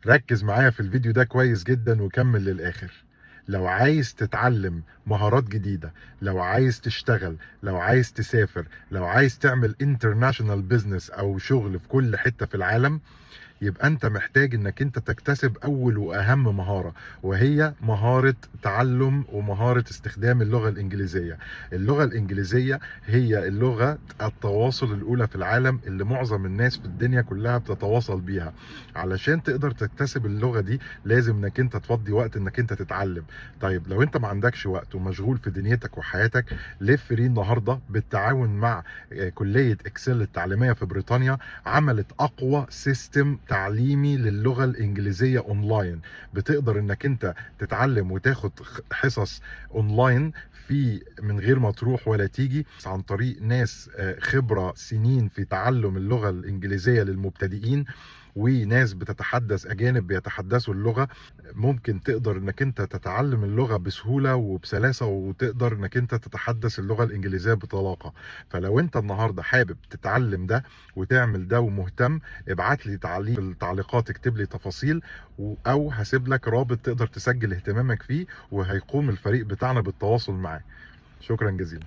ركز معايا في الفيديو ده كويس جدا وكمل للآخر. لو عايز تتعلم مهارات جديدة، لو عايز تشتغل، لو عايز تسافر، لو عايز تعمل انترناشونال بيزنس او شغل في كل حتة في العالم، يبقى انت محتاج انك انت تكتسب اول واهم مهارة، وهي مهارة تعلم ومهارة استخدام اللغة الانجليزية. اللغة الانجليزية هي اللغة التواصل الاولى في العالم اللي معظم الناس في الدنيا كلها بتتواصل بيها. علشان تقدر تكتسب اللغة دي لازم انك انت تفضي وقت انك انت تتعلم. طيب لو انت ما عندكش وقت ومشغول في دنيتك وحياتك، ليف فري النهاردة بالتعاون مع كلية اكسل التعليمية في بريطانيا عملت اقوى سيستم تعليمي للغة الانجليزية اونلاين. بتقدر انك انت تتعلم وتاخد حصص اونلاين في من غير ما تروح ولا تيجي، عن طريق ناس خبرة سنين في تعلم اللغة الانجليزية للمبتدئين، وناس بتتحدث اجانب بيتحدثوا اللغة. ممكن تقدر انك انت تتعلم اللغة بسهولة وبسلاسة، وتقدر انك انت تتحدث اللغة الانجليزية بطلاقة. فلو انت النهاردة حابب تتعلم ده وتعمل ده ومهتم، ابعت لي تعليق في التعليقات، اكتب لي تفاصيل، او هسيب لك رابط تقدر تسجل اهتمامك فيه، وهيقوم الفريق بتاعنا بالتواصل معاه. شكرا جزيلا.